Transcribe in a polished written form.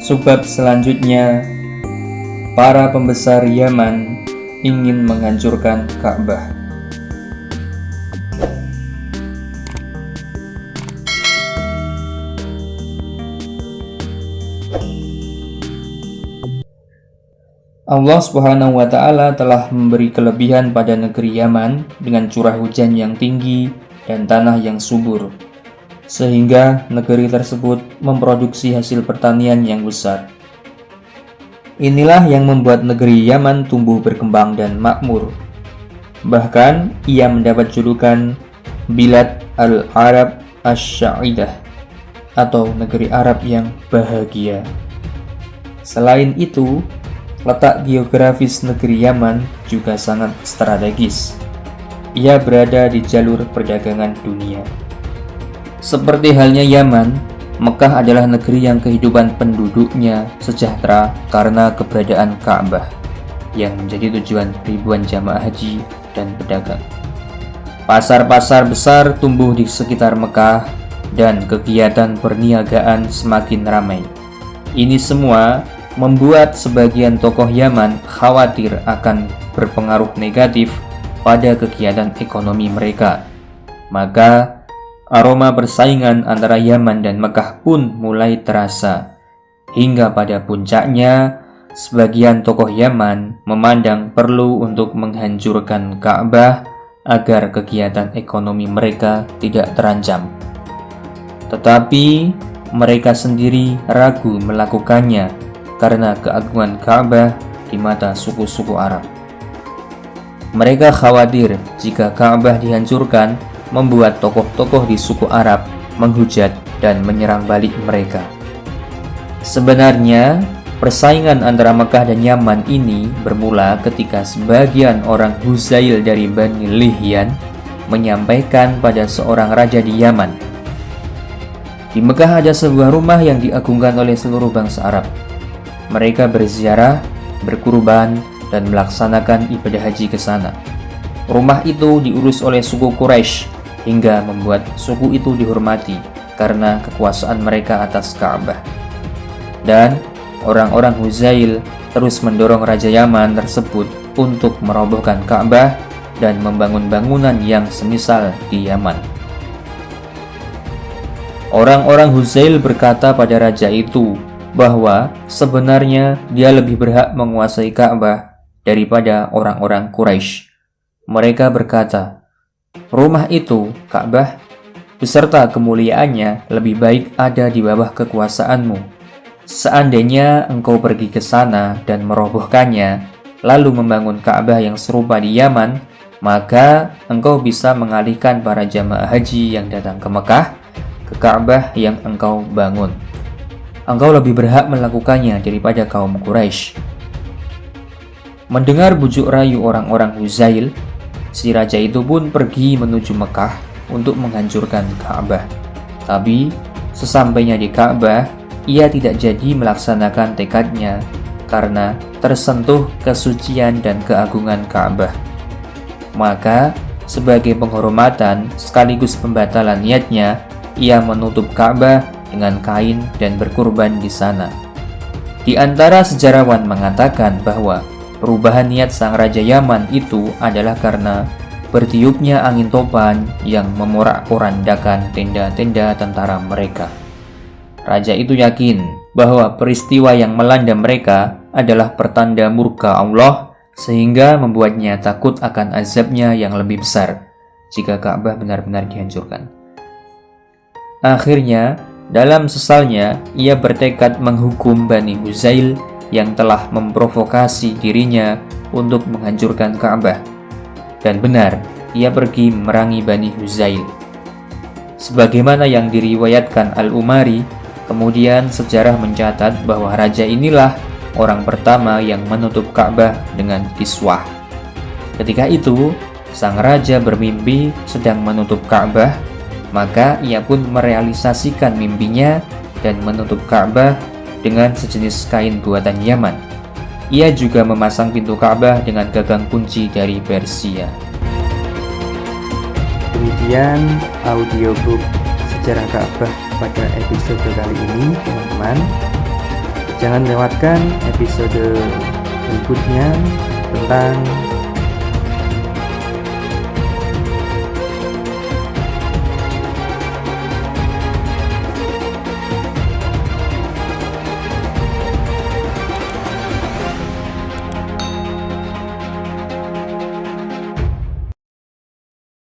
Sebab selanjutnya para pembesar Yaman ingin menghancurkan Ka'bah. Allah Subhanahu wa Ta'ala telah memberi kelebihan pada negeri Yaman dengan curah hujan yang tinggi dan tanah yang subur, sehingga negeri tersebut memproduksi hasil pertanian yang besar. Inilah yang membuat negeri Yaman tumbuh berkembang dan makmur. Bahkan ia mendapat julukan Bilad al-Arab Asy-Sya'idah, atau negeri Arab yang bahagia. Selain itu, letak geografis negeri Yaman juga sangat strategis. Ia berada di jalur perdagangan dunia. Seperti halnya Yaman, Mekah adalah negeri yang kehidupan penduduknya sejahtera karena keberadaan Ka'bah yang menjadi tujuan ribuan jamaah haji dan pedagang. Pasar-pasar besar tumbuh di sekitar Mekah dan kegiatan perniagaan semakin ramai. Ini semua membuat sebagian tokoh Yaman khawatir akan berpengaruh negatif pada kegiatan ekonomi mereka. Maka aroma persaingan antara Yaman dan Mekah pun mulai terasa. Hingga pada puncaknya, sebagian tokoh Yaman memandang perlu untuk menghancurkan Ka'bah agar kegiatan ekonomi mereka tidak terancam. Tetapi mereka sendiri ragu melakukannya karena keagungan Ka'bah di mata suku-suku Arab. Mereka khawatir jika Ka'bah dihancurkan membuat tokoh-tokoh di suku Arab menghujat dan menyerang balik mereka. Sebenarnya, persaingan antara Mekah dan Yaman ini bermula ketika sebagian orang Huzail dari Bani Lihyan menyampaikan pada seorang raja di Yaman. Di Mekah ada sebuah rumah yang diagungkan oleh seluruh bangsa Arab. Mereka berziarah, berkurban, dan melaksanakan ibadah haji ke sana. Rumah itu diurus oleh suku Quraisy hingga membuat suku itu dihormati karena kekuasaan mereka atas Ka'bah. Dan orang-orang Huzail terus mendorong Raja Yaman tersebut untuk merobohkan Ka'bah dan membangun bangunan yang semisal di Yaman. Orang-orang Huzail berkata pada raja itu bahwa sebenarnya dia lebih berhak menguasai Ka'bah daripada orang-orang Quraisy. Mereka berkata, rumah itu, Ka'bah, beserta kemuliaannya lebih baik ada di bawah kekuasaanmu. Seandainya engkau pergi ke sana dan merobohkannya, lalu membangun Ka'bah yang serupa di Yaman, maka engkau bisa mengalihkan para jamaah haji yang datang ke Mekah ke Ka'bah yang engkau bangun. Engkau lebih berhak melakukannya daripada kaum Quraisy. Mendengar bujuk rayu orang-orang Huzail, si raja itu pun pergi menuju Mekah untuk menghancurkan Ka'bah. Tapi sesampainya di Ka'bah, ia tidak jadi melaksanakan tekadnya karena tersentuh kesucian dan keagungan Ka'bah. Maka sebagai penghormatan sekaligus pembatalan niatnya, ia menutup Ka'bah dengan kain dan berkurban di sana. Di antara sejarawan mengatakan bahwa perubahan niat sang Raja Yaman itu adalah karena bertiupnya angin topan yang memorak-porandakan tenda-tenda tentara mereka. Raja itu yakin bahwa peristiwa yang melanda mereka adalah pertanda murka Allah, sehingga membuatnya takut akan azabnya yang lebih besar jika Ka'bah benar-benar dihancurkan. Akhirnya, dalam sesalnya, ia bertekad menghukum Bani Huzail yang telah memprovokasi dirinya untuk menghancurkan Ka'bah. Dan benar, ia pergi memerangi Bani Huzail. Sebagaimana yang diriwayatkan Al-Umari, kemudian sejarah mencatat bahwa raja inilah orang pertama yang menutup Ka'bah dengan kiswah. Ketika itu, sang raja bermimpi sedang menutup Ka'bah, maka ia pun merealisasikan mimpinya dan menutup Ka'bah dengan sejenis kain buatan Yaman. Ia juga memasang pintu Ka'bah dengan gagang kunci dari Persia. Demikian audiobook Sejarah Ka'bah pada episode kali ini, teman-teman. Jangan lewatkan episode berikutnya tentang